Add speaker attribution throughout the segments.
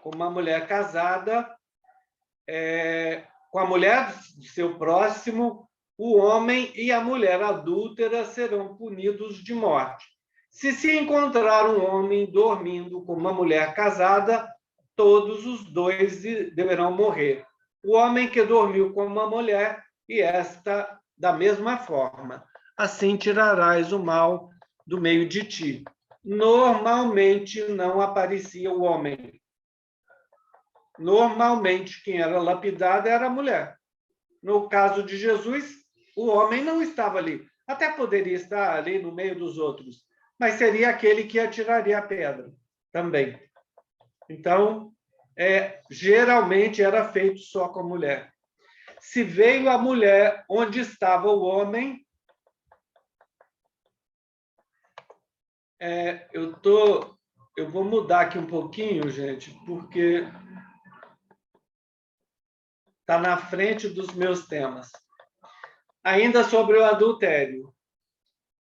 Speaker 1: com a mulher do seu próximo, o homem e a mulher adúltera serão punidos de morte. Se encontrar um homem dormindo com uma mulher casada, todos os dois deverão morrer. O homem que dormiu com uma mulher, e esta da mesma forma. Assim tirarás o mal do meio de ti. Normalmente não aparecia o homem. Normalmente quem era lapidado era a mulher. No caso de Jesus, o homem não estava ali. Até poderia estar ali no meio dos outros, mas seria aquele que atiraria a pedra também. Então, geralmente era feito só com a mulher. Se veio a mulher onde estava o homem, eu vou mudar aqui um pouquinho, gente, porque está na frente dos meus temas. Ainda sobre o adultério.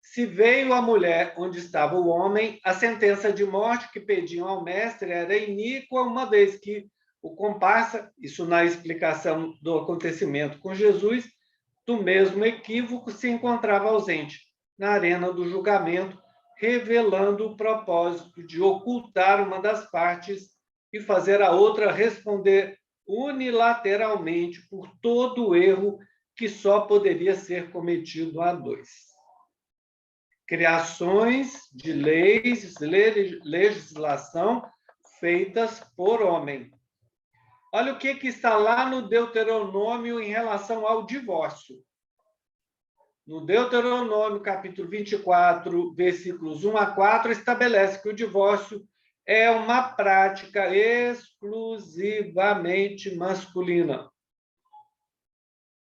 Speaker 1: Se veio a mulher onde estava o homem, a sentença de morte que pediam ao mestre era iníqua, uma vez que o comparsa, isso na explicação do acontecimento com Jesus, do mesmo equívoco se encontrava ausente na arena do julgamento, revelando o propósito de ocultar uma das partes e fazer a outra responder unilateralmente por todo o erro que só poderia ser cometido a dois. Criações de leis, legislação feitas por homem. Olha o que está lá no Deuteronômio em relação ao divórcio. No Deuteronômio, capítulo 24, versículos 1 a 4, estabelece que o divórcio é uma prática exclusivamente masculina.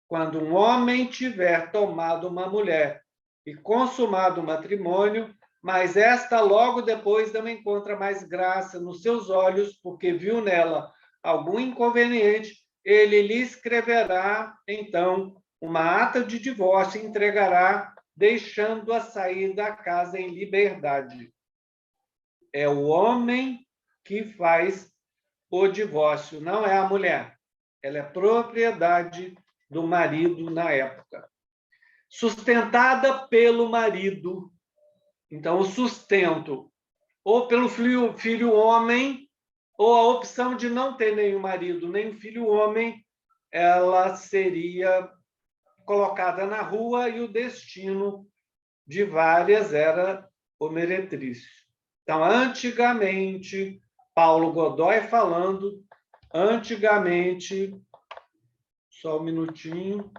Speaker 1: Quando um homem tiver tomado uma mulher e consumado o matrimônio, mas esta logo depois não encontra mais graça nos seus olhos, porque viu nela algum inconveniente, ele lhe escreverá, então, uma ata de divórcio e entregará, deixando-a sair da casa em liberdade. É o homem que faz o divórcio, não é a mulher. Ela é propriedade do marido na época. Sustentada pelo marido. Então, o sustento, ou pelo filho homem, ou a opção de não ter nenhum marido, nem filho homem, ela seria colocada na rua e o destino de várias era o meretrício. Então, antigamente, Paulo Godoy falando, antigamente, só um minutinho.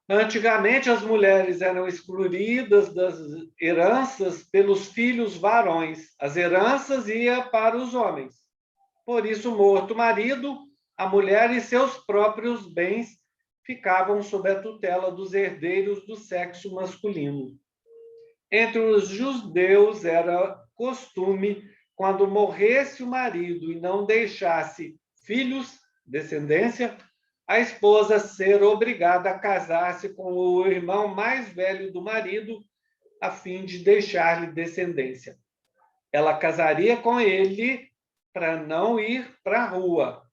Speaker 1: Antigamente, as mulheres eram excluídas das heranças pelos filhos varões. As heranças iam para os homens. Por isso, morto o marido, a mulher e seus próprios bens ficavam sob a tutela dos herdeiros do sexo masculino. Entre os judeus era costume, quando morresse o marido e não deixasse filhos, descendência, a esposa ser obrigada a casar-se com o irmão mais velho do marido, a fim de deixar-lhe descendência. Ela casaria com ele para não ir para a rua,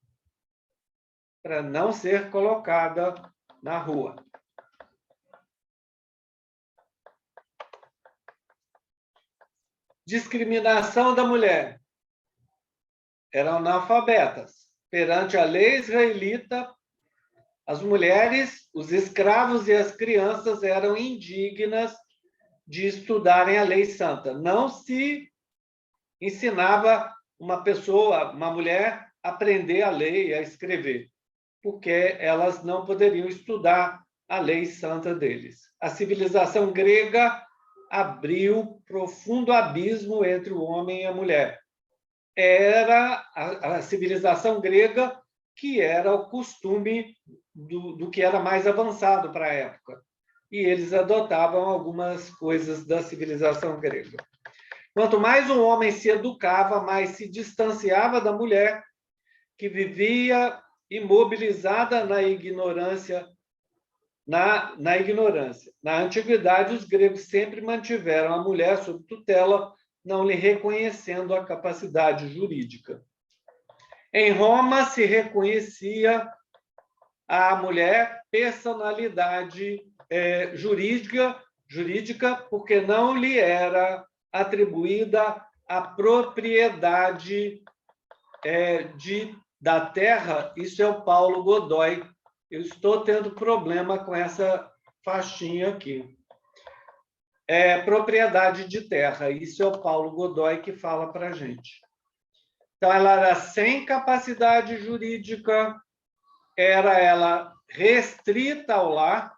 Speaker 1: para não ser colocada na rua. Discriminação da mulher. Eram analfabetas. Perante a lei israelita, as mulheres, os escravos e as crianças eram indignas de estudarem a lei santa. Não se ensinava uma pessoa, uma mulher, a aprender a ler e a escrever, porque elas não poderiam estudar a lei santa deles. A civilização grega abriu profundo abismo entre o homem e a mulher. Era a civilização grega que era o costume do que era mais avançado para a época. E eles adotavam algumas coisas da civilização grega. Quanto mais um homem se educava, mais se distanciava da mulher, que vivia imobilizada na ignorância na ignorância. Na antiguidade, os gregos sempre mantiveram a mulher sob tutela, não lhe reconhecendo a capacidade jurídica. Em Roma, se reconhecia à mulher personalidade jurídica, porque não lhe era atribuída a propriedade da terra. Isso é o Paulo Godoy. Eu estou tendo problema com essa faixinha aqui. Propriedade de terra. Isso é o Paulo Godoy que fala para a gente. Então, ela era sem capacidade jurídica, era ela restrita ao lar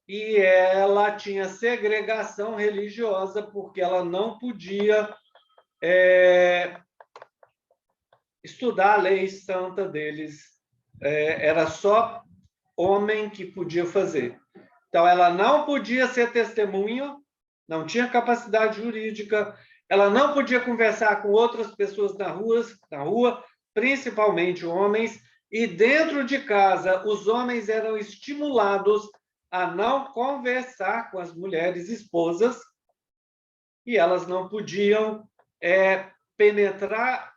Speaker 1: e ela tinha segregação religiosa, porque ela não podia estudar a lei santa deles. Era só homem que podia fazer. Então, ela não podia ser testemunha, não tinha capacidade jurídica, ela não podia conversar com outras pessoas na rua, principalmente homens, e dentro de casa, os homens eram estimulados a não conversar com as mulheres esposas, e elas não podiam penetrar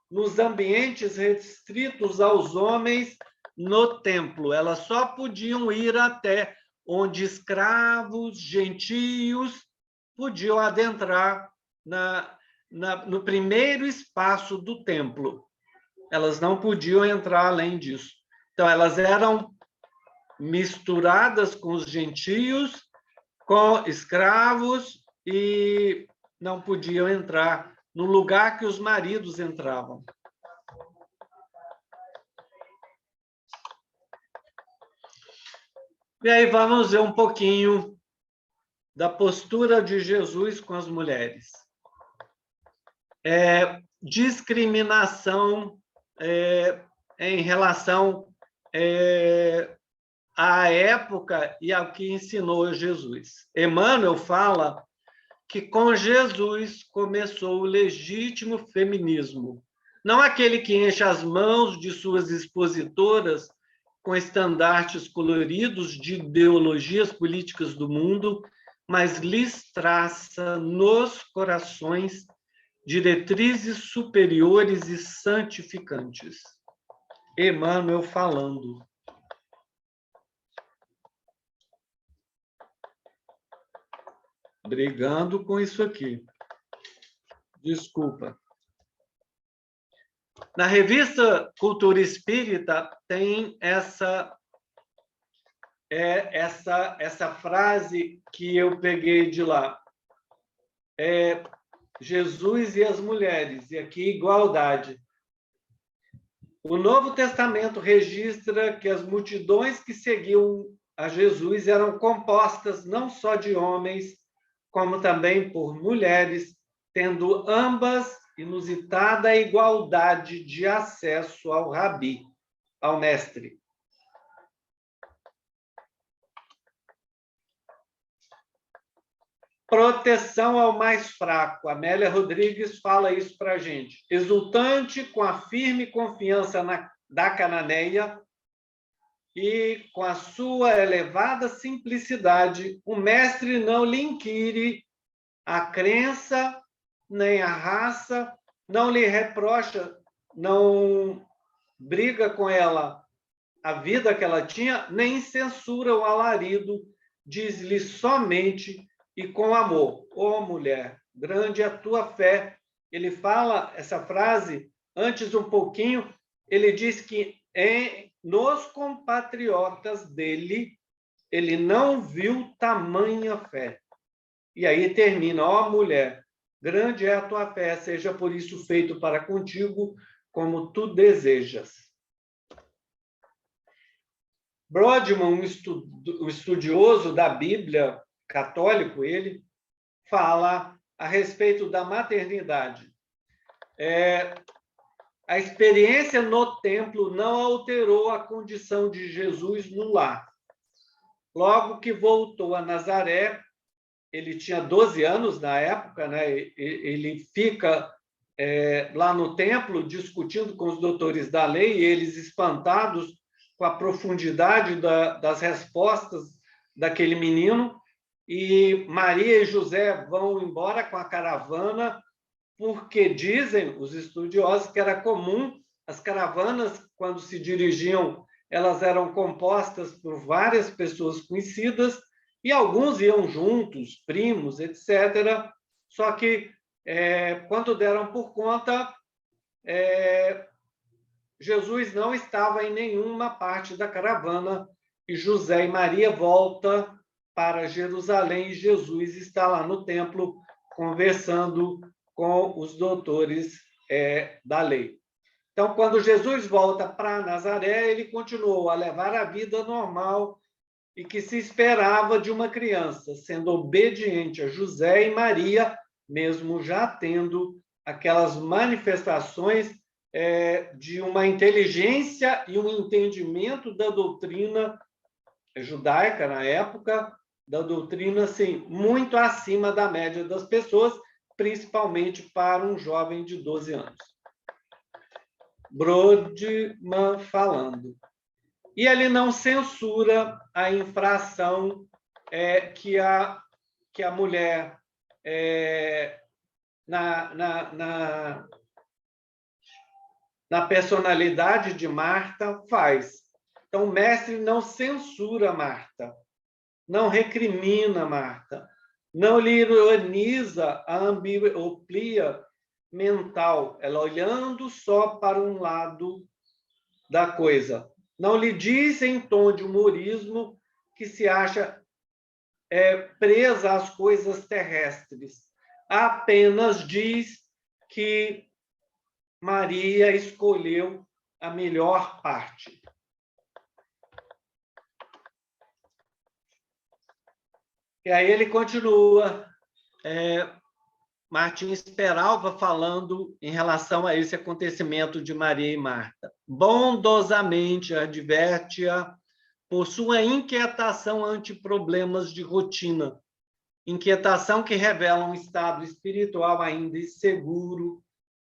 Speaker 1: nos ambientes restritos aos homens no templo. Elas só podiam ir até onde escravos, gentios, podiam adentrar no primeiro espaço do templo. Elas não podiam entrar além disso. Então, elas eram misturadas com os gentios, com escravos, e não podiam entrar no lugar que os maridos entravam. E aí vamos ver um pouquinho da postura de Jesus com as mulheres. Discriminação em relação à época e ao que ensinou Jesus. Emmanuel fala que com Jesus começou o legítimo feminismo, não aquele que enche as mãos de suas expositoras com estandartes coloridos de ideologias políticas do mundo, mas lhes traça nos corações diretrizes superiores e santificantes. Emmanuel falando. Brigando com isso aqui. Desculpa. Na revista Cultura Espírita tem essa frase que eu peguei de lá. Jesus e as mulheres, e aqui igualdade. O Novo Testamento registra que as multidões que seguiam a Jesus eram compostas não só de homens, como também por mulheres, tendo ambas inusitada igualdade de acesso ao rabi, ao mestre. Proteção ao mais fraco. Amélia Rodrigues fala isso para a gente. Exultante com a firme confiança da cananeia e com a sua elevada simplicidade, o mestre não lhe inquire a crença nem a raça, não lhe reprocha, não briga com ela a vida que ela tinha, nem censura o alarido, diz-lhe somente e com amor: ó mulher, grande é a tua fé. Ele fala essa frase antes um pouquinho, ele diz que nos compatriotas dele, ele não viu tamanha fé. E aí termina: ó mulher, grande é a tua fé, seja por isso feito para contigo como tu desejas. Brodmann, um estudioso da Bíblia católico, ele fala a respeito da maternidade. A experiência no templo não alterou a condição de Jesus no lar. Logo que voltou a Nazaré, ele tinha 12 anos na época, né? Ele fica lá no templo discutindo com os doutores da lei, e eles espantados com a profundidade das respostas daquele menino, e Maria e José vão embora com a caravana, porque dizem os estudiosos que era comum as caravanas, quando se dirigiam, elas eram compostas por várias pessoas conhecidas, e alguns iam juntos, primos, etc. Só que, quando deram por conta, Jesus não estava em nenhuma parte da caravana, e José e Maria voltam para Jerusalém, e Jesus está lá no templo conversando com os doutores da lei. Então, quando Jesus volta para Nazaré, ele continuou a levar a vida normal e que se esperava de uma criança, sendo obediente a José e Maria, mesmo já tendo aquelas manifestações de uma inteligência e um entendimento da doutrina judaica na época, da doutrina assim, muito acima da média das pessoas, principalmente para um jovem de 12 anos. Brodmann falando. E ele não censura a infração que a mulher na personalidade de Marta faz. Então, o mestre não censura Marta, não recrimina Marta, não lhe ironiza a amblioplia mental, ela olhando só para um lado da coisa. Não lhe diz em tom de humorismo que se acha presa às coisas terrestres. Apenas diz que Maria escolheu a melhor parte. E aí ele continua, Martins Peralva falando em relação a esse acontecimento de Maria e Marta. Bondosamente adverte-a por sua inquietação ante problemas de rotina, inquietação que revela um estado espiritual ainda inseguro,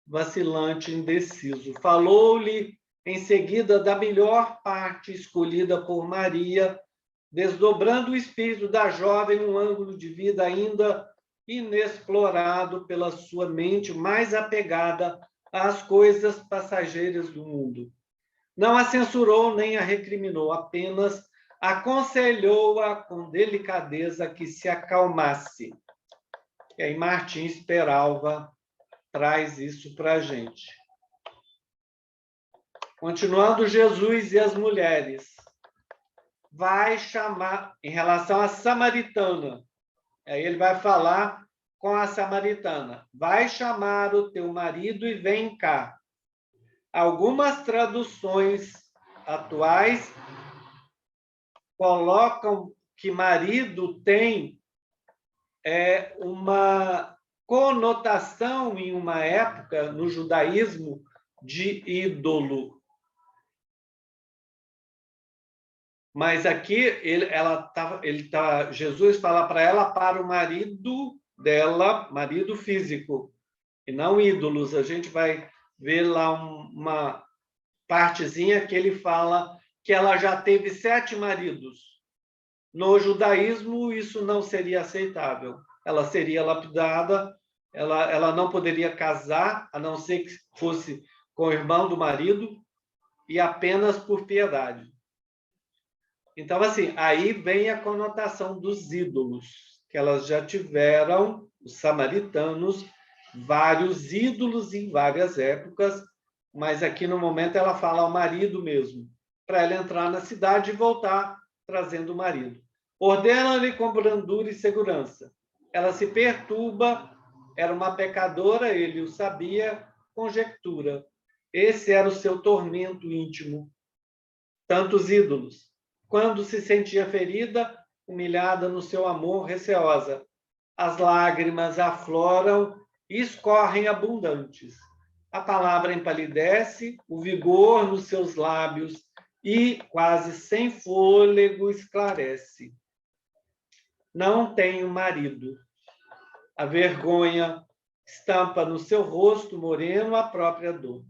Speaker 1: vacilante, indeciso. Falou-lhe em seguida da melhor parte escolhida por Maria, desdobrando o espírito da jovem num ângulo de vida ainda inexplorado pela sua mente mais apegada às coisas passageiras do mundo. Não a censurou nem a recriminou, apenas aconselhou-a com delicadeza que se acalmasse. E aí Martins Peralva traz isso para a gente. Continuando, Jesus e as mulheres. Vai chamar, em relação à samaritana, aí ele vai falar com a samaritana. Vai chamar o teu marido e vem cá. Algumas traduções atuais colocam que marido tem uma conotação em uma época no judaísmo de ídolo. Mas aqui Jesus fala para ela para o marido dela, marido físico, e não ídolos. A gente vai ver lá uma partezinha que ele fala que ela já teve 7 maridos. No judaísmo, isso não seria aceitável. Ela seria lapidada, ela não poderia casar, a não ser que fosse com o irmão do marido, e apenas por piedade. Então, assim, aí vem a conotação dos ídolos, que elas já tiveram, os samaritanos, vários ídolos em várias épocas, mas aqui no momento ela fala ao marido mesmo, para ela entrar na cidade e voltar trazendo o marido. Ordena-lhe com brandura e segurança. Ela se perturba, era uma pecadora, ele o sabia, conjectura. Esse era o seu tormento íntimo. Tantos ídolos. Quando se sentia ferida, humilhada no seu amor, receosa. As lágrimas afloram e escorrem abundantes. A palavra empalidece, o vigor nos seus lábios e, quase sem fôlego, esclarece. Não tenho marido. A vergonha estampa no seu rosto moreno a própria dor.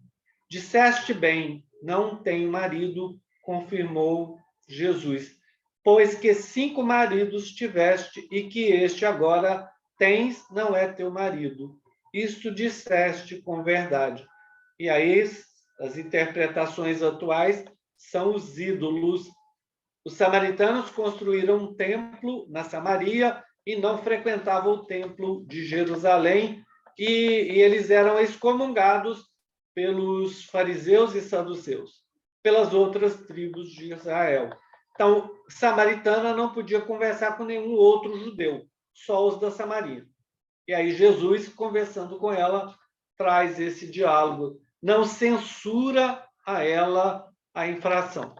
Speaker 1: Disseste bem, não tenho marido, confirmou Jesus. Pois que 5 maridos tiveste, e que este agora tens não é teu marido. Isto disseste com verdade. E aí, as interpretações atuais são os ídolos. Os samaritanos construíram um templo na Samaria e não frequentavam o templo de Jerusalém, e eles eram excomungados pelos fariseus e saduceus, pelas outras tribos de Israel. Então, samaritana não podia conversar com nenhum outro judeu, só os da Samaria. E aí Jesus, conversando com ela, traz esse diálogo, não censura a ela a infração.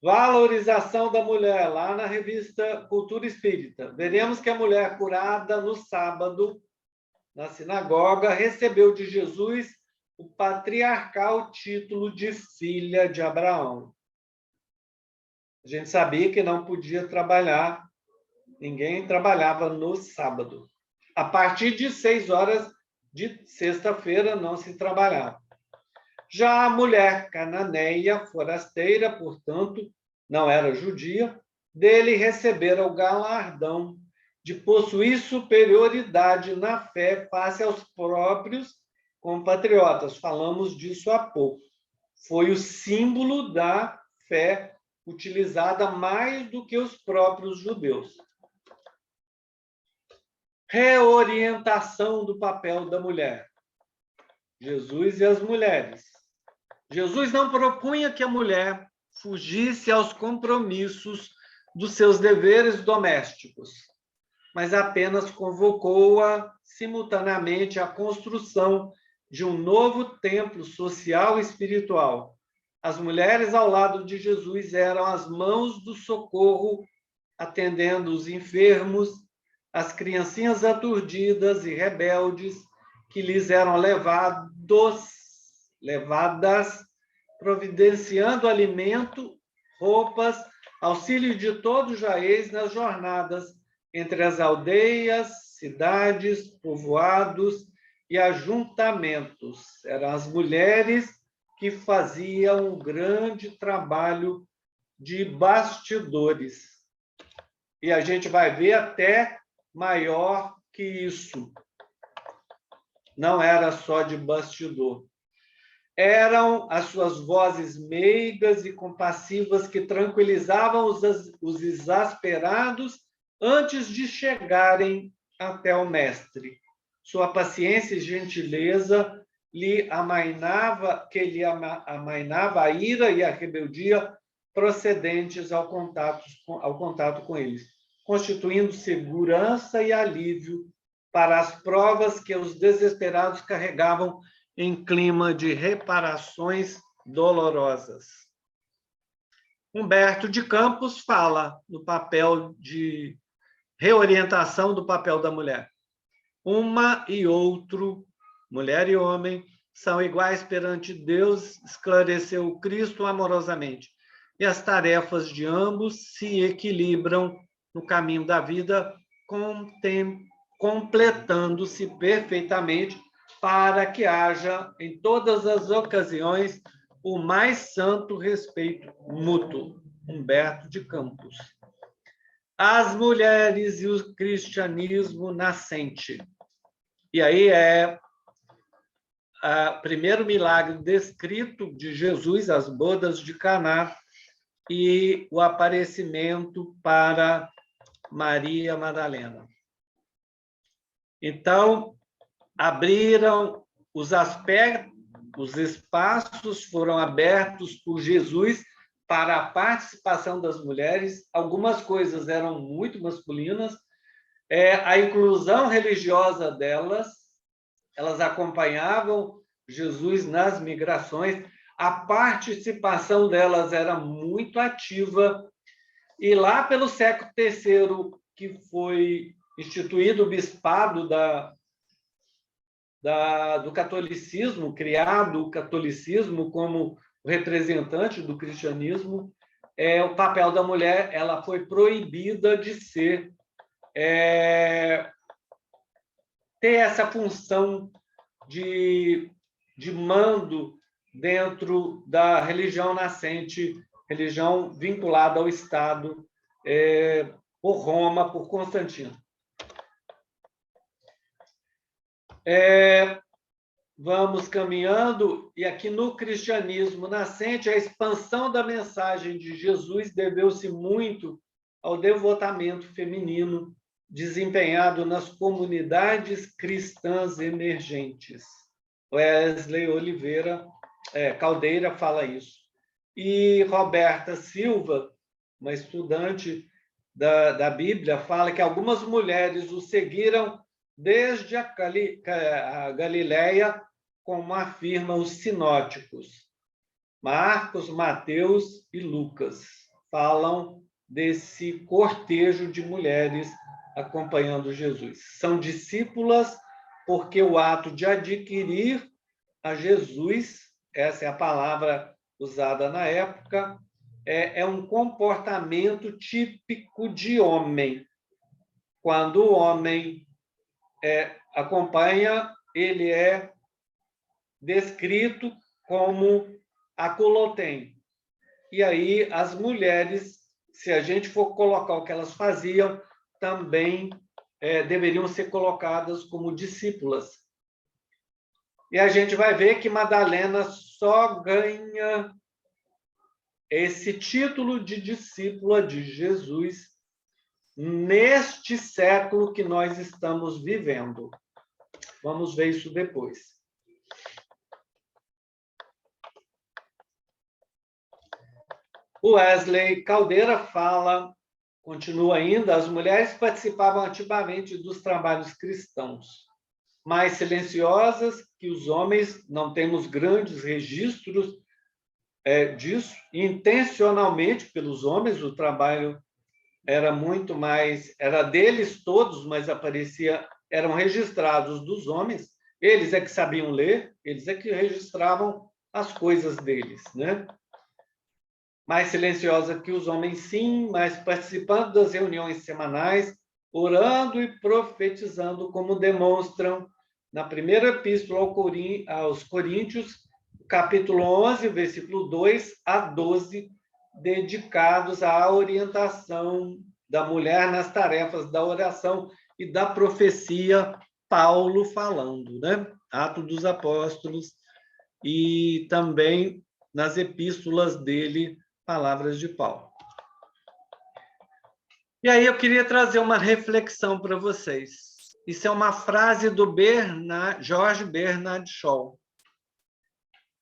Speaker 1: Valorização da mulher, lá na revista Cultura Espírita. Veremos que a mulher curada no sábado, na sinagoga, recebeu de Jesus o patriarcal título de filha de Abraão. A gente sabia que não podia trabalhar, ninguém trabalhava no sábado. A partir de 6 horas de sexta-feira não se trabalhava. Já a mulher cananeia, forasteira, portanto, não era judia, dele recebera o galardão de possuir superioridade na fé face aos próprios compatriotas. Falamos disso há pouco. Foi o símbolo da fé utilizada mais do que os próprios judeus. Reorientação do papel da mulher. Jesus e as mulheres. Jesus não propunha que a mulher fugisse aos compromissos dos seus deveres domésticos, mas apenas convocou-a simultaneamente à construção de um novo templo social e espiritual. As mulheres ao lado de Jesus eram as mãos do socorro, atendendo os enfermos, as criancinhas aturdidas e rebeldes que lhes eram levadas, providenciando alimento, roupas, auxílio de todo jaez nas jornadas entre as aldeias, cidades, povoados e ajuntamentos. Eram as mulheres que faziam um grande trabalho de bastidores. E a gente vai ver até maior que isso. Não era só de bastidor. Eram as suas vozes meigas e compassivas que tranquilizavam os exasperados antes de chegarem até o mestre. Sua paciência e gentileza lhe amainava a ira e a rebeldia procedentes ao contato com eles, constituindo segurança e alívio para as provas que os desesperados carregavam em clima de reparações dolorosas. Humberto de Campos fala no papel de reorientação do papel da mulher. Uma e outro, mulher e homem, são iguais perante Deus, esclareceu o Cristo amorosamente. E as tarefas de ambos se equilibram no caminho da vida, completando-se perfeitamente para que haja, em todas as ocasiões, o mais santo respeito mútuo. Humberto de Campos. As mulheres e o cristianismo nascente. E aí é o primeiro milagre descrito de Jesus, as bodas de Caná, e o aparecimento para Maria Madalena. Então, abriram os espaços foram abertos por Jesus para a participação das mulheres. Algumas coisas eram muito masculinas. A inclusão religiosa delas, elas acompanhavam Jesus nas migrações. A participação delas era muito ativa. E lá pelo século III, que foi instituído o bispado do catolicismo, criado o catolicismo como representante do cristianismo, o papel da mulher ela foi proibida de ter essa função de mando dentro da religião nascente, religião vinculada ao Estado, por Roma, por Constantino. Vamos caminhando, e aqui no cristianismo nascente, a expansão da mensagem de Jesus deveu-se muito ao devotamento feminino desempenhado nas comunidades cristãs emergentes. Wesley Oliveira Caldeira fala isso. E Roberta Silva, uma estudante da Bíblia, fala que algumas mulheres o seguiram desde a Galileia, como afirmam os sinóticos. Marcos, Mateus e Lucas falam desse cortejo de mulheres acompanhando Jesus. São discípulas porque o ato de adquirir a Jesus, essa é a palavra usada na época, é um comportamento típico de homem. Quando o homem acompanha, ele é descrito como aculotem. E aí, as mulheres, se a gente for colocar o que elas faziam, também deveriam ser colocadas como discípulas. E a gente vai ver que Madalena só ganha esse título de discípula de Jesus neste século que nós estamos vivendo. Vamos ver isso depois. O Wesley Caldeira fala, continua ainda, as mulheres participavam ativamente dos trabalhos cristãos, mais silenciosas que os homens, não temos grandes registros disso, intencionalmente pelos homens, o trabalho era muito mais, era deles todos, mas eram registrados dos homens, eles é que sabiam ler, eles é que registravam as coisas deles, né? Mais silenciosa que os homens, sim, mas participando das reuniões semanais, orando e profetizando, como demonstram na primeira epístola aos Coríntios, capítulo 11, versículo 2 a 12, dedicados à orientação da mulher nas tarefas da oração e da profecia, Paulo falando, né? Atos dos Apóstolos, e também nas epístolas dele, palavras de Paulo. E aí eu queria trazer uma reflexão para vocês. Isso é uma frase do George Bernard Shaw.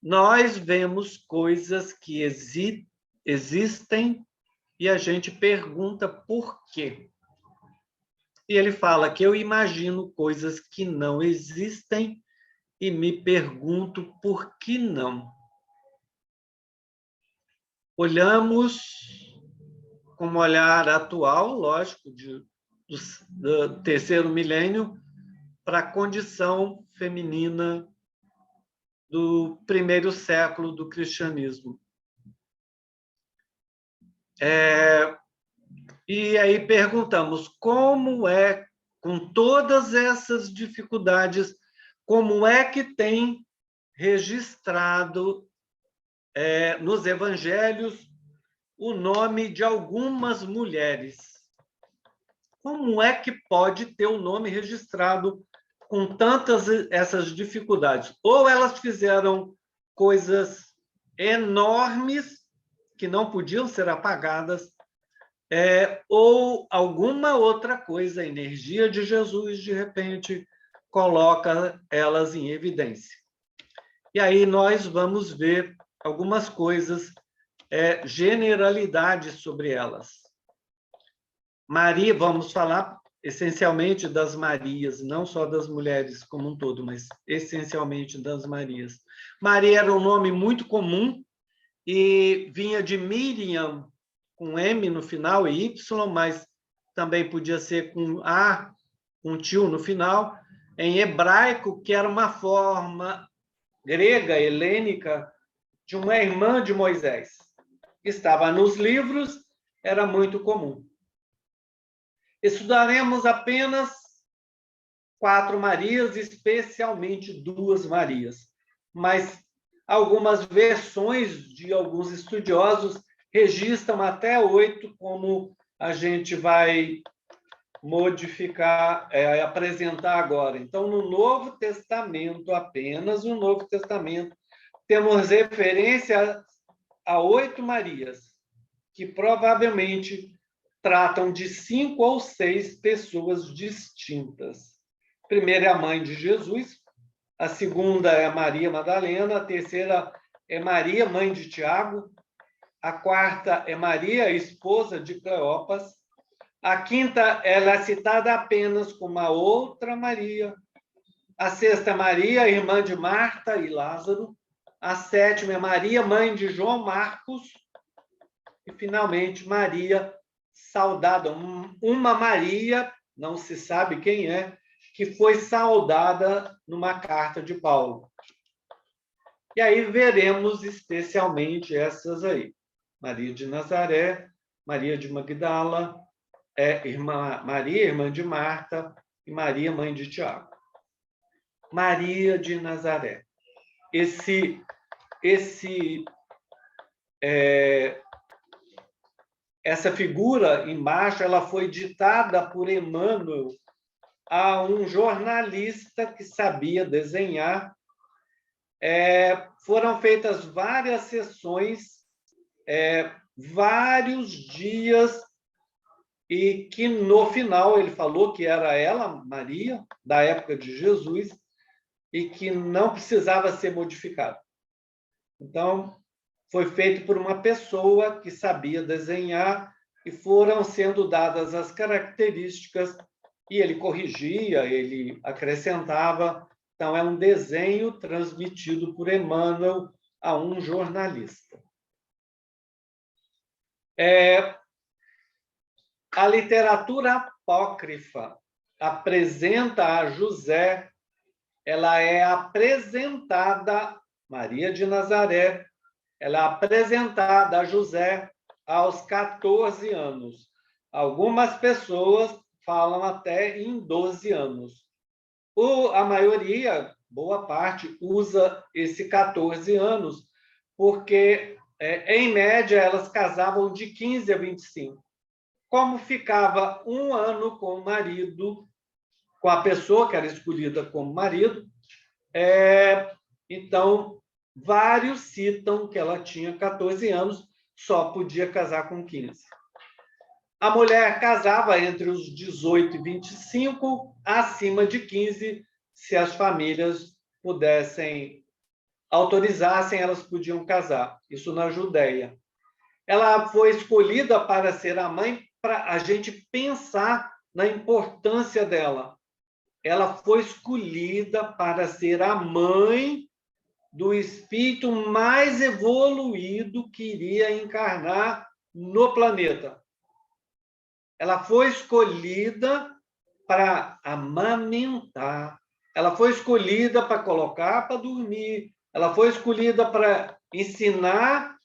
Speaker 1: Nós vemos coisas que existem e a gente pergunta por quê. E ele fala que eu imagino coisas que não existem e me pergunto por que não. Olhamos com um olhar atual, lógico, do terceiro milênio, para a condição feminina do primeiro século do cristianismo. E aí perguntamos, como é, com todas essas dificuldades, como é que tem registrado nos evangelhos o nome de algumas mulheres? Como é que pode ter o nome registrado com tantas essas dificuldades? Ou elas fizeram coisas enormes que não podiam ser apagadas, ou alguma outra coisa, a energia de Jesus, de repente, coloca elas em evidência. E aí nós vamos ver algumas coisas, generalidades sobre elas. Maria, vamos falar essencialmente das Marias, não só das mulheres como um todo, mas essencialmente das Marias. Maria era um nome muito comum e vinha de Miriam, com M no final e Y, mas também podia ser com A, com tio no final, em hebraico, que era uma forma grega, helênica, de uma irmã de Moisés. Estava nos livros, era muito comum. Estudaremos apenas 4 Marias, especialmente 2 Marias. Mas Algumas versões de alguns estudiosos registram até 8, como a gente vai modificar, apresentar agora. Então, no Novo Testamento, apenas no Novo Testamento, temos referência a 8 Marias, que provavelmente tratam de 5 ou 6 pessoas distintas. A primeira é a mãe de Jesus, a segunda é Maria Madalena, a terceira é Maria, mãe de Tiago, a quarta é Maria, esposa de Cleopas, a quinta ela é citada apenas como a outra Maria, a sexta é Maria, irmã de Marta e Lázaro, a sétima é Maria, mãe de João Marcos, e, finalmente, Maria saudada, uma Maria, não se sabe quem é, que foi saudada numa carta de Paulo. E aí veremos especialmente essas aí. Maria de Nazaré, Maria de Magdala, Maria, irmã de Marta, e Maria, mãe de Tiago. Maria de Nazaré. Essa figura embaixo, ela foi ditada por Emmanuel a um jornalista que sabia desenhar. Foram feitas várias sessões, vários dias, e que no final ele falou que era ela, Maria, da época de Jesus, e que não precisava ser modificado. Então, foi feito por uma pessoa que sabia desenhar e foram sendo dadas as características e ele corrigia, ele acrescentava. Então, é um desenho transmitido por Emmanuel a um jornalista. A literatura apócrifa apresenta a José, ela é apresentada, Maria de Nazaré, ela é apresentada a José aos 14 anos. Algumas pessoas falam até em 12 anos. A maioria, boa parte, usa esse 14 anos, porque, em média, elas casavam de 15 a 25. Como ficava um ano com o marido, com a pessoa que era escolhida como marido, então, vários citam que ela tinha 14 anos, só podia casar com 15. A mulher casava entre os 18 e 25, acima de 15, se as famílias autorizassem, elas podiam casar. Isso na Judéia. Ela foi escolhida para ser a mãe, para a gente pensar na importância dela. Ela foi escolhida para ser a mãe do espírito mais evoluído que iria encarnar no planeta. Ela foi escolhida para amamentar, ela foi escolhida para colocar para dormir, ela foi escolhida para ensinar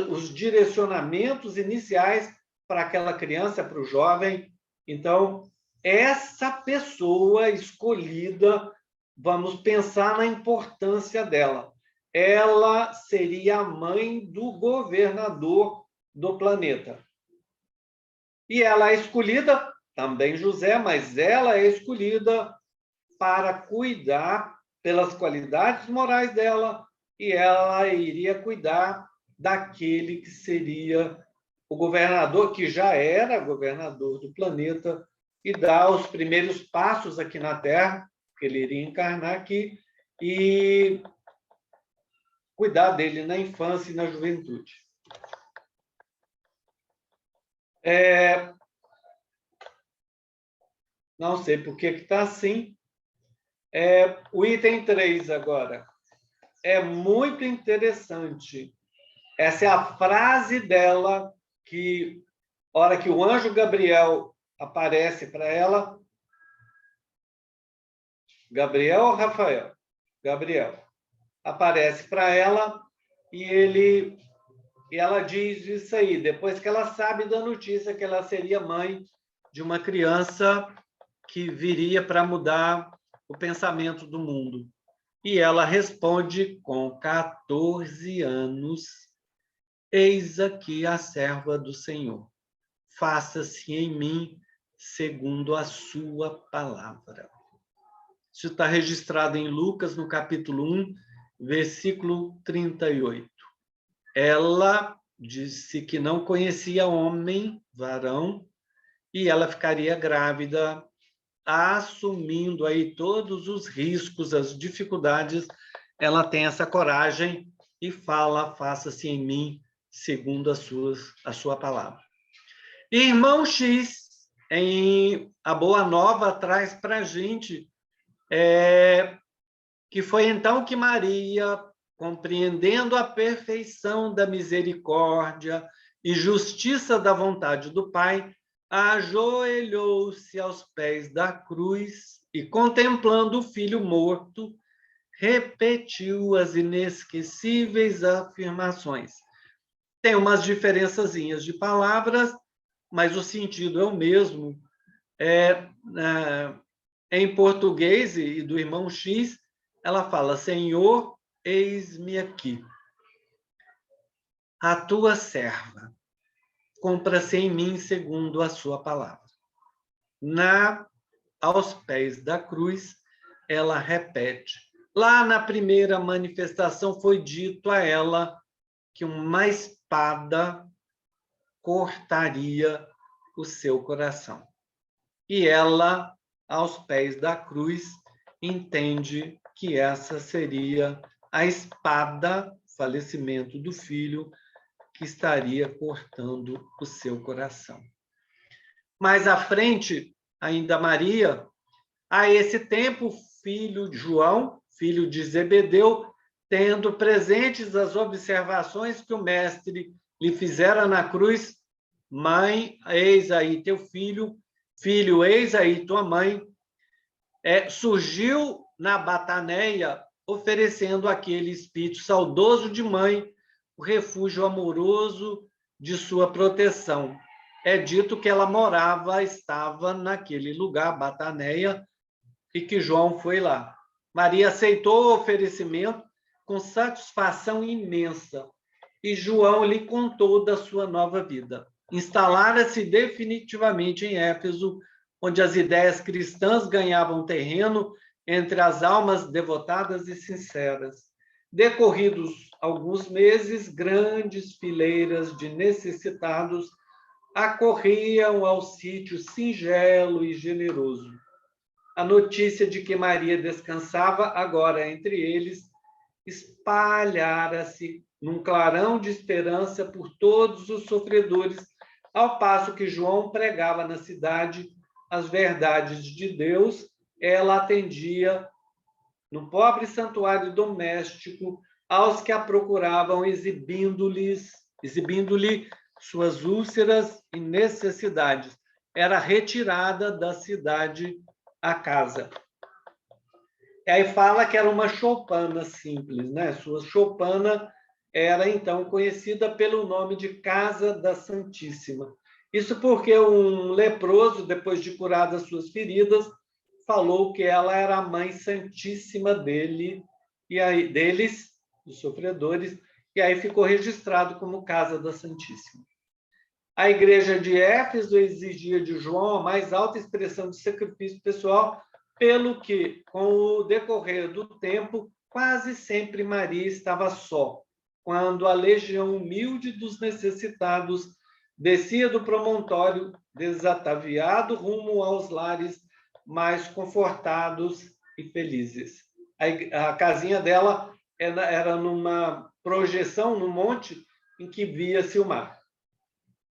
Speaker 1: os direcionamentos iniciais para aquela criança, para o jovem. Então, essa pessoa escolhida, vamos pensar na importância dela. Ela seria a mãe do governador do planeta. E ela é escolhida, também José, mas ela é escolhida para cuidar pelas qualidades morais dela, e ela iria cuidar daquele que seria o governador, que já era governador do planeta, e dar os primeiros passos aqui na Terra, que ele iria encarnar aqui, e cuidar dele na infância e na juventude. Não sei por que está assim. O item 3 agora. É muito interessante. Essa é a frase dela, que, hora que o anjo Gabriel aparece para ela. Gabriel ou Rafael? Gabriel. Aparece para ela e ela diz isso aí, depois que ela sabe da notícia que ela seria mãe de uma criança que viria para mudar o pensamento do mundo. E ela responde com 14 anos: Eis aqui a serva do Senhor. Faça-se em mim segundo a sua palavra. Isso está registrado em Lucas, no capítulo 1, versículo 38. Ela disse que não conhecia homem, varão, e ela ficaria grávida, assumindo aí todos os riscos, as dificuldades. Ela tem essa coragem e fala: faça-se em mim segundo a sua palavra. Irmão X, em A Boa Nova, traz para a gente que foi então que Maria, compreendendo a perfeição da misericórdia e justiça da vontade do Pai, ajoelhou-se aos pés da cruz e, contemplando o filho morto, repetiu as inesquecíveis afirmações. Tem umas diferençazinhas de palavras, mas o sentido é o mesmo. Em português e do irmão X, ela fala: Senhor, eis-me aqui, a tua serva, cumpra-se em mim segundo a sua palavra. Aos pés da cruz, ela repete. Lá na primeira manifestação foi dito a ela que uma espada cortaria o seu coração. E ela, aos pés da cruz, entende que essa seria a espada, falecimento do filho, que estaria cortando o seu coração. Mais à frente, ainda Maria, a esse tempo, filho de João, filho de Zebedeu, tendo presentes as observações que o mestre lhe fizera na cruz: mãe, eis aí teu filho, filho, eis aí tua mãe, surgiu na Bataneia, oferecendo àquele espírito saudoso de mãe o refúgio amoroso de sua proteção. É dito que ela estava naquele lugar, Bataneia, e que João foi lá. Maria aceitou o oferecimento com satisfação imensa, e João lhe contou da sua nova vida. Instalara-se definitivamente em Éfeso, onde as ideias cristãs ganhavam terreno entre as almas devotadas e sinceras. Decorridos alguns meses, grandes fileiras de necessitados acorriam ao sítio singelo e generoso. A notícia de que Maria descansava agora entre eles espalhara-se num clarão de esperança por todos os sofredores, ao passo que João pregava na cidade as verdades de Deus. Ela atendia no pobre santuário doméstico aos que a procuravam, exibindo-lhe suas úlceras e necessidades. Era retirada da cidade a casa. E aí fala que era uma choupana simples, né? Sua choupana era, então, conhecida pelo nome de Casa da Santíssima. Isso porque um leproso, depois de curadas suas feridas, falou que ela era a mãe santíssima deles, dos sofredores, e aí ficou registrado como Casa da Santíssima. A igreja de Éfeso exigia de João a mais alta expressão de sacrifício pessoal, pelo que, com o decorrer do tempo, quase sempre Maria estava só, quando a legião humilde dos necessitados descia do promontório desataviado rumo aos lares mais confortados e felizes. A casinha dela era numa projeção no monte em que via-se o mar.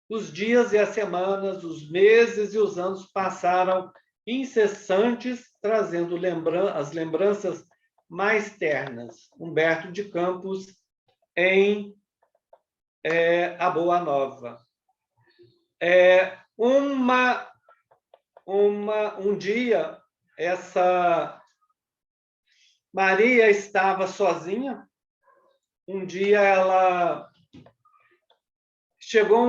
Speaker 1: Os dias e as semanas, os meses e os anos passaram incessantes, trazendo as lembranças mais ternas. Humberto de Campos, em A Boa Nova. Um dia, essa Maria estava sozinha. Um dia ela chegou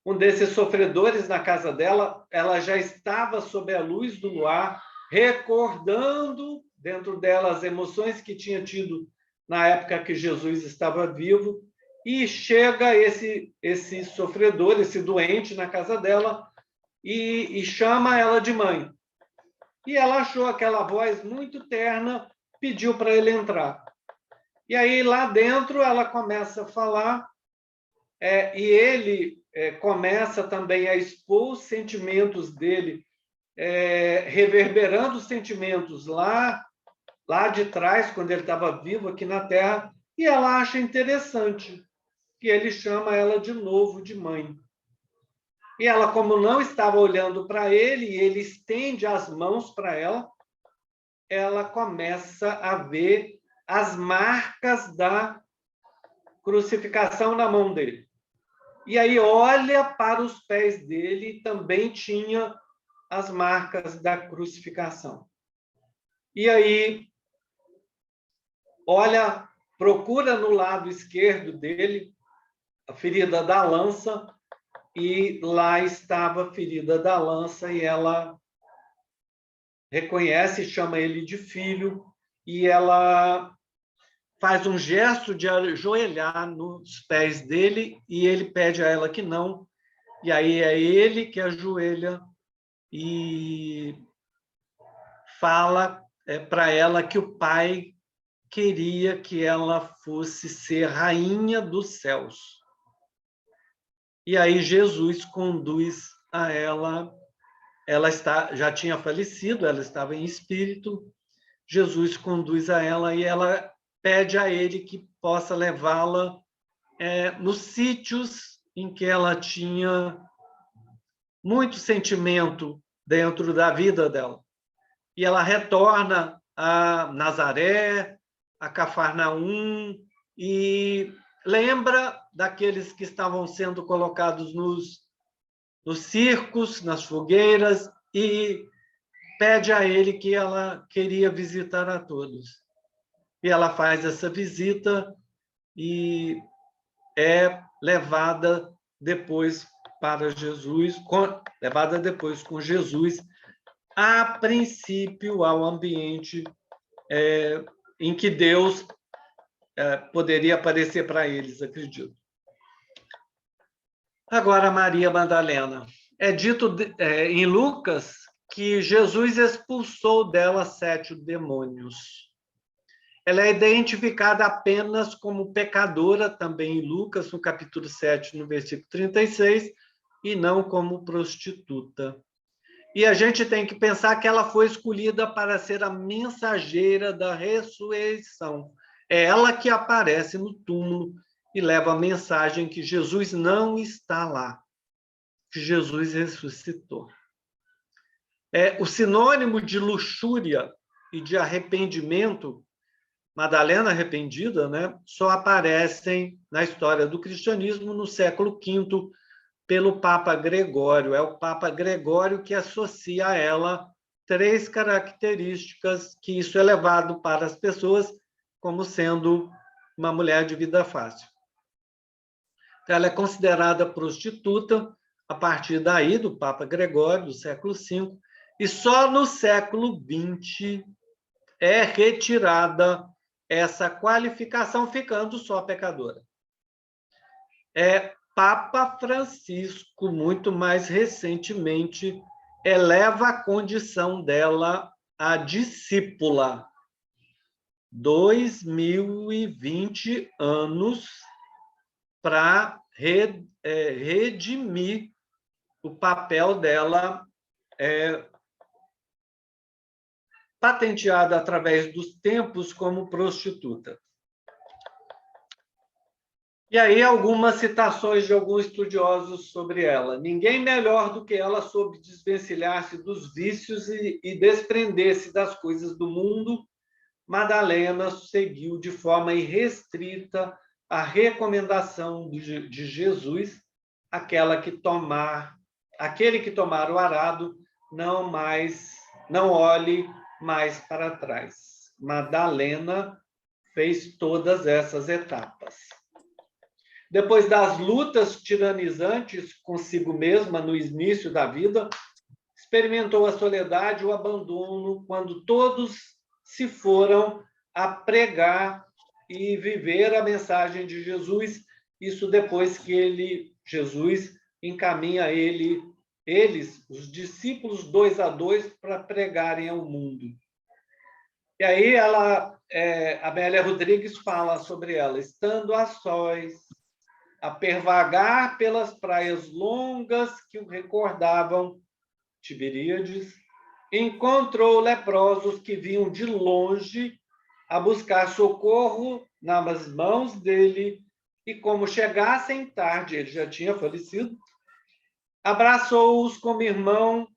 Speaker 1: um desses sofredores na casa dela. Ela já estava sob a luz do luar, recordando dentro dela as emoções que tinha tido na época que Jesus estava vivo, e chega esse sofredor, esse doente na casa dela e chama ela de mãe. E ela achou aquela voz muito terna, pediu para ele entrar. E aí, lá dentro, ela começa a falar, e ele começa também a expor os sentimentos dele, reverberando os sentimentos lá de trás, quando ele estava vivo aqui na Terra, e ela acha interessante que ele chama ela de novo de mãe. E ela, como não estava olhando para ele, e ele estende as mãos para ela, ela começa a ver as marcas da crucificação na mão dele. E aí olha para os pés dele e também tinha as marcas da crucificação. E aí olha, procura no lado esquerdo dele a ferida da lança, e lá estava a ferida da lança, e ela reconhece e chama ele de filho, e ela faz um gesto de ajoelhar nos pés dele, e ele pede a ela que não, e aí é ele que ajoelha e fala para ela que o pai queria que ela fosse ser rainha dos céus. E aí Jesus conduz a ela já tinha falecido, ela estava em espírito, Jesus conduz a ela e ela pede a ele que possa levá-la nos sítios em que ela tinha muito sentimento dentro da vida dela. E ela retorna a Nazaré, a Cafarnaum, e lembra daqueles que estavam sendo colocados nos circos, nas fogueiras, e pede a ele que ela queria visitar a todos. E ela faz essa visita e é levada depois para Jesus, levada depois com Jesus, a princípio ao ambiente em que Deus poderia aparecer para eles, acredito. Agora, Maria Madalena. É dito em Lucas que Jesus expulsou dela 7 demônios. Ela é identificada apenas como pecadora, também em Lucas, no capítulo 7, no versículo 36, e não como prostituta. E a gente tem que pensar que ela foi escolhida para ser a mensageira da ressurreição. É ela que aparece no túmulo e leva a mensagem que Jesus não está lá, que Jesus ressuscitou. O sinônimo de luxúria e de arrependimento, Madalena arrependida, né, só aparecem na história do cristianismo no século V, pelo Papa Gregório. É o Papa Gregório que associa a ela 3 características, que isso é levado para as pessoas como sendo uma mulher de vida fácil. Ela é considerada prostituta a partir daí, do Papa Gregório, do século V, e só no século XX é retirada essa qualificação, ficando só pecadora. Papa Francisco, muito mais recentemente, eleva a condição dela a discípula. 2020 anos para redimir o papel dela patenteada através dos tempos como prostituta. E aí algumas citações de alguns estudiosos sobre ela. Ninguém melhor do que ela soube desvencilhar-se dos vícios e desprender-se das coisas do mundo. Madalena seguiu de forma irrestrita a recomendação de Jesus, aquele que tomar o arado, não olhe mais para trás. Madalena fez todas essas etapas. Depois das lutas tiranizantes consigo mesma no início da vida, experimentou a soledade e o abandono quando todos se foram a pregar e viver a mensagem de Jesus. Isso depois que Jesus encaminha eles, os discípulos, 2 a 2, para pregarem ao mundo. E aí a Amélia Rodrigues fala sobre ela, estando a sós, a pervagar pelas praias longas que o recordavam Tiberíades, encontrou leprosos que vinham de longe a buscar socorro nas mãos dele, e como chegassem tarde, ele já tinha falecido, abraçou-os como irmão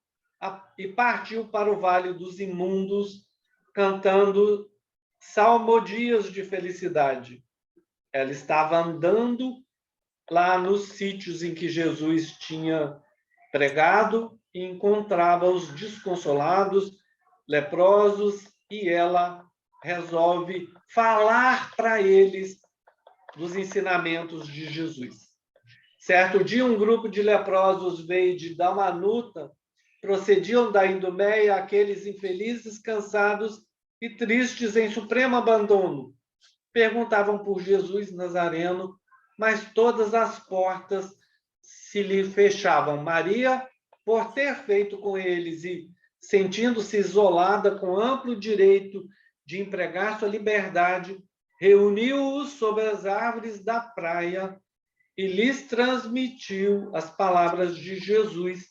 Speaker 1: e partiu para o Vale dos Imundos, cantando salmodias de felicidade. Ela estava andando lá nos sítios em que Jesus tinha pregado e encontrava os desconsolados, leprosos, e ela resolve falar para eles dos ensinamentos de Jesus. Certo dia, um grupo de leprosos veio de Dalmanuta, procediam da Idumeia aqueles infelizes, cansados e tristes em supremo abandono. Perguntavam por Jesus Nazareno, mas todas as portas se lhe fechavam. Maria, por ter feito com eles e sentindo-se isolada com amplo direito de empregar sua liberdade, reuniu-os sob as árvores da praia e lhes transmitiu as palavras de Jesus,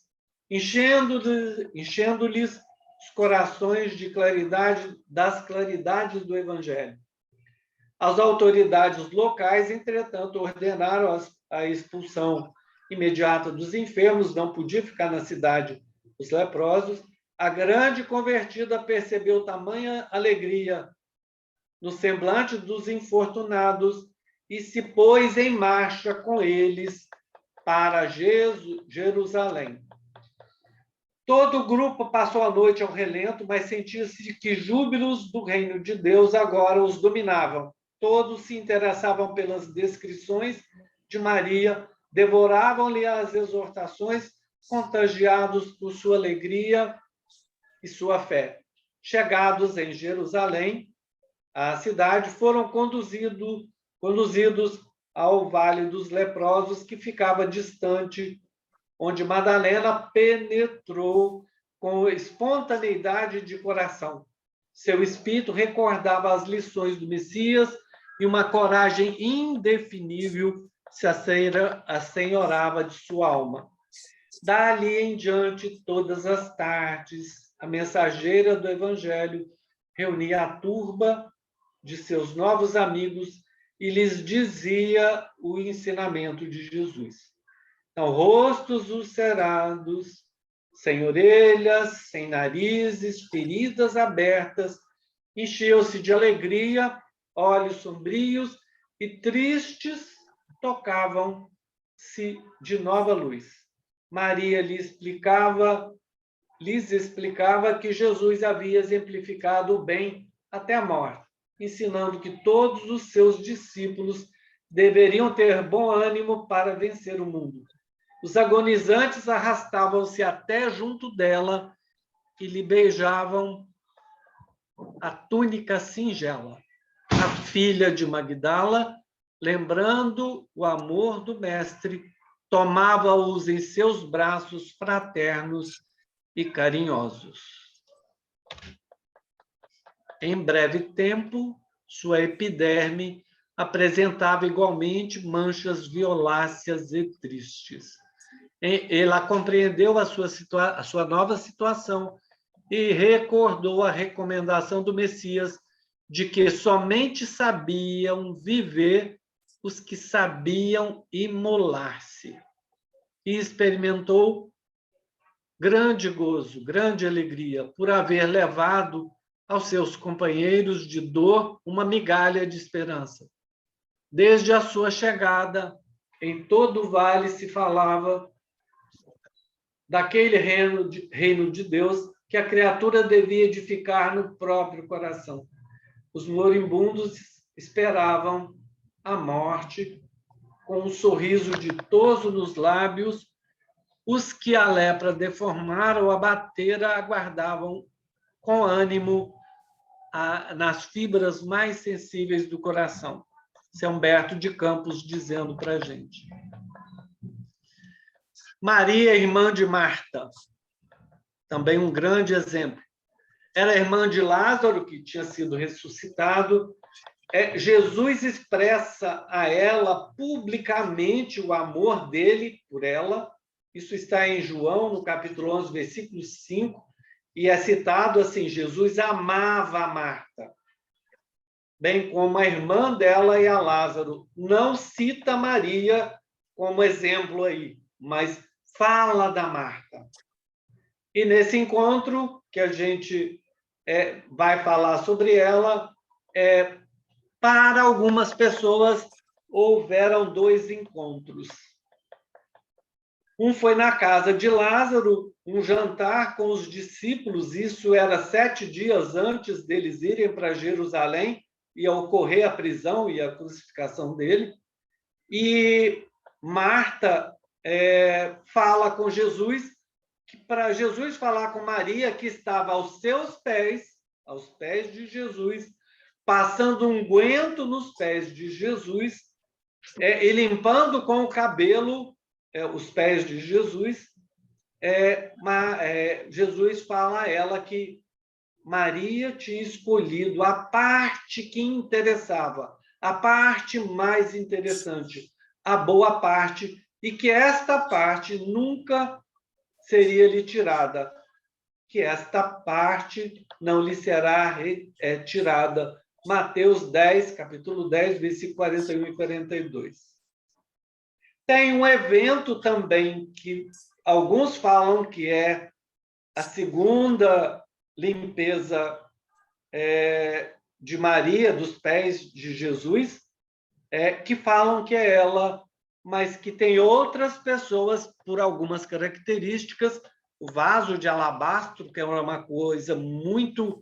Speaker 1: enchendo-lhes os corações de claridade, das claridades do Evangelho. As autoridades locais, entretanto, ordenaram a expulsão imediata dos enfermos, não podia ficar na cidade os leprosos. A grande convertida percebeu tamanha alegria no semblante dos infortunados e se pôs em marcha com eles para Jerusalém. Todo o grupo passou a noite ao relento, mas sentia-se que júbilos do reino de Deus agora os dominavam. Todos se interessavam pelas descrições de Maria, devoravam-lhe as exortações, contagiados por sua alegria e sua fé. Chegados em Jerusalém, a cidade, foram conduzidos ao Vale dos Leprosos, que ficava distante, onde Madalena penetrou com espontaneidade de coração. Seu espírito recordava as lições do Messias e uma coragem indefinível se assenhorava de sua alma. Dali em diante, todas as tardes, a mensageira do Evangelho reunia a turba de seus novos amigos e lhes dizia o ensinamento de Jesus. Então, rostos ulcerados, sem orelhas, sem narizes, feridas abertas, encheu-se de alegria, olhos sombrios e tristes tocavam-se de nova luz. Maria lhes explicava que Jesus havia exemplificado o bem até a morte, ensinando que todos os seus discípulos deveriam ter bom ânimo para vencer o mundo. Os agonizantes arrastavam-se até junto dela e lhe beijavam a túnica singela. A filha de Magdala, lembrando o amor do Mestre, tomava-os em seus braços fraternos e carinhosos. Em breve tempo, sua epiderme apresentava igualmente manchas violáceas e tristes. Ela compreendeu a sua nova situação e recordou a recomendação do Messias de que somente sabiam viver os que sabiam imolar-se. E experimentou grande gozo, grande alegria por haver levado aos seus companheiros de dor uma migalha de esperança. Desde a sua chegada, em todo o vale se falava daquele reino de Deus que a criatura devia edificar no próprio coração. Os moribundos esperavam a morte com um sorriso ditoso nos lábios. os que a lepra deformara ou abatera aguardavam com ânimo nas fibras mais sensíveis do coração. Isso é Humberto de Campos dizendo para a gente. Maria, irmã de Marta, também um grande exemplo. Era irmã de Lázaro, que tinha sido ressuscitado. Jesus expressa a ela publicamente o amor dele por ela. Isso está em João, no capítulo 11, versículo 5, e é citado assim: Jesus amava a Marta, bem como a irmã dela e a Lázaro. Não cita Maria como exemplo aí, mas fala da Marta. E nesse encontro, que a gente vai falar sobre ela, para algumas pessoas houveram 2 encontros. Um foi na casa de Lázaro, um jantar com os discípulos, isso era 7 dias antes deles irem para Jerusalém, ia ocorrer a prisão e a crucificação dele. E Marta fala com Jesus, que para Jesus falar com Maria, que estava aos pés de Jesus, passando unguento nos pés de Jesus, e limpando com o cabelo os pés de Jesus, Jesus fala a ela que Maria tinha escolhido a parte que interessava, a parte mais interessante, a boa parte, e que esta parte nunca seria lhe tirada, que esta parte não lhe será tirada. Mateus 10, capítulo 10, versículo 41 e 42. Tem um evento também que alguns falam que é a segunda limpeza de Maria, dos pés de Jesus, que falam que é ela, mas que tem outras pessoas, por algumas características, o vaso de alabastro, que é uma coisa muito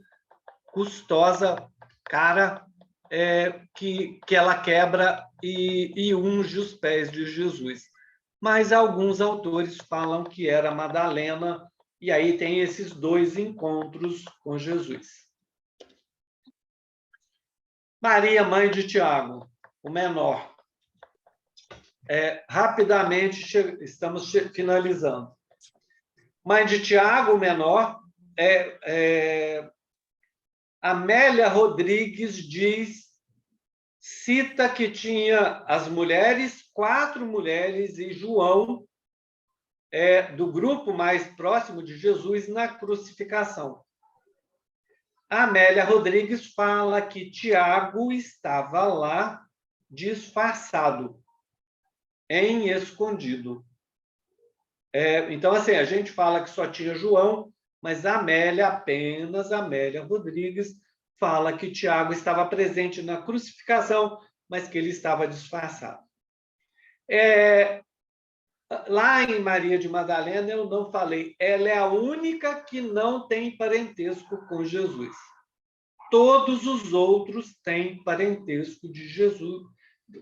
Speaker 1: custosa, cara, que ela quebra e unge os pés de Jesus. Mas alguns autores falam que era Madalena, e aí tem esses 2 encontros com Jesus. Maria, mãe de Tiago, o menor. Rapidamente, estamos finalizando. Mãe de Tiago, o menor, Amélia Rodrigues cita que tinha as mulheres, 4 mulheres, e João, do grupo mais próximo de Jesus, na crucificação. A Amélia Rodrigues fala que Tiago estava lá disfarçado, em escondido. Então, assim, a gente fala que só tinha João, mas apenas Amélia Rodrigues, fala que Tiago estava presente na crucificação, mas que ele estava disfarçado. Lá em Maria de Madalena, eu não falei, ela é a única que não tem parentesco com Jesus. Todos os outros têm parentesco de Jesus,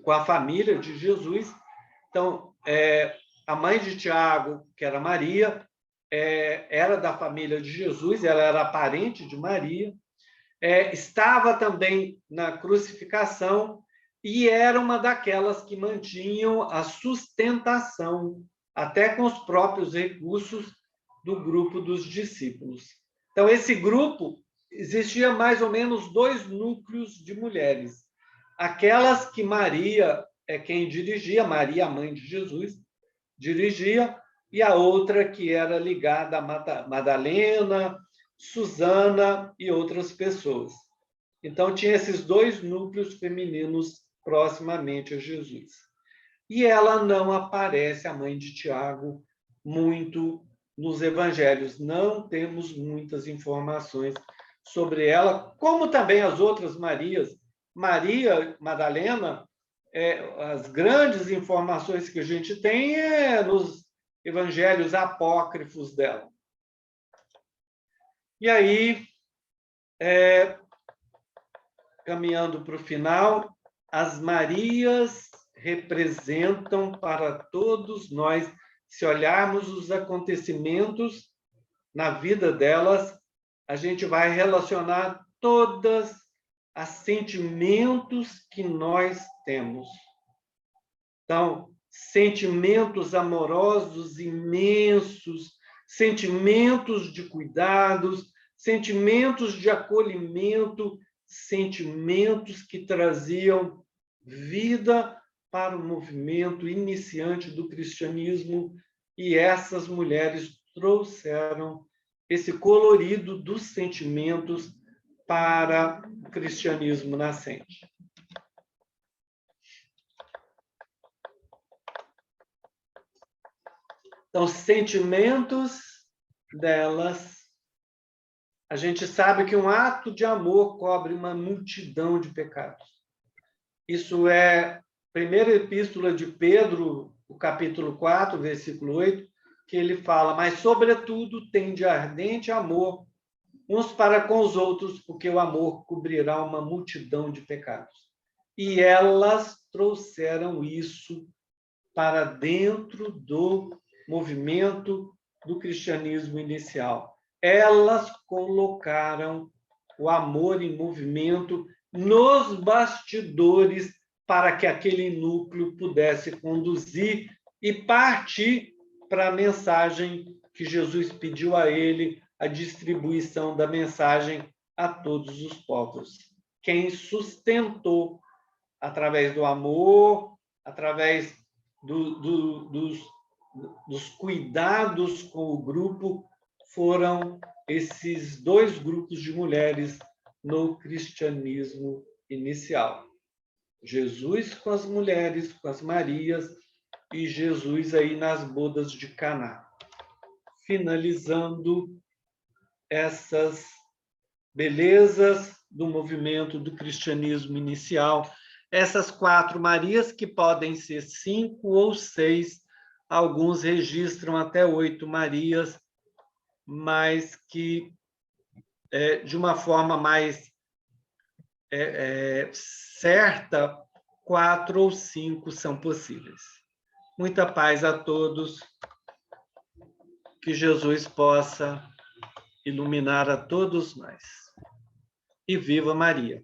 Speaker 1: com a família de Jesus. Então, a mãe de Tiago, que era Maria, era da família de Jesus, ela era parente de Maria, estava também na crucificação e era uma daquelas que mantinham a sustentação, até com os próprios recursos do grupo dos discípulos. Então, esse grupo, existia mais ou menos 2 núcleos de mulheres. Aquelas que Maria é quem dirigia, Maria, a mãe de Jesus, dirigia, e a outra que era ligada a Madalena, Susana e outras pessoas. Então, tinha esses 2 núcleos femininos proximamente a Jesus. E ela não aparece, a mãe de Tiago, muito nos evangelhos. Não temos muitas informações sobre ela, como também as outras Marias. Maria Madalena, as grandes informações que a gente tem nos evangelhos apócrifos dela. E aí, caminhando para o final, as Marias representam para todos nós se olharmos os acontecimentos na vida delas, a gente vai relacionar todos os sentimentos que nós temos. Então, sentimentos amorosos imensos, sentimentos de cuidados, sentimentos de acolhimento, sentimentos que traziam vida para o movimento iniciante do cristianismo, e essas mulheres trouxeram esse colorido dos sentimentos para o cristianismo nascente. Então, sentimentos delas, a gente sabe que um ato de amor cobre uma multidão de pecados. Isso é a primeira epístola de Pedro, o capítulo 4, versículo 8, que ele fala: mas, sobretudo, tende ardente amor uns para com os outros, porque o amor cobrirá uma multidão de pecados. E elas trouxeram isso para dentro do movimento do cristianismo inicial. Elas colocaram o amor em movimento nos bastidores para que aquele núcleo pudesse conduzir e partir para a mensagem que Jesus pediu a ele, a distribuição da mensagem a todos os povos. Quem sustentou através do amor, através dos cuidados com o grupo, foram esses dois grupos de mulheres no cristianismo inicial. Jesus com as mulheres, com as Marias, e Jesus aí nas bodas de Caná. Finalizando essas belezas do movimento do cristianismo inicial, essas 4 Marias, que podem ser 5 ou 6, alguns registram até 8 Marias, mas que, de uma forma mais certa, 4 ou 5 são possíveis. Muita paz a todos, que Jesus possa iluminar a todos nós. E viva Maria!